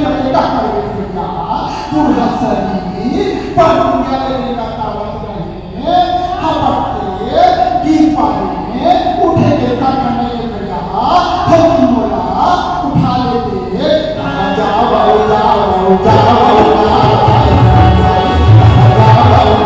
mereka mereka पूरा शरीर पर दुनिया लेने का तावत रहे हम के गिपाने उठे के करने के जगह हम बोला उठा लेते जाओ जाओ जाओ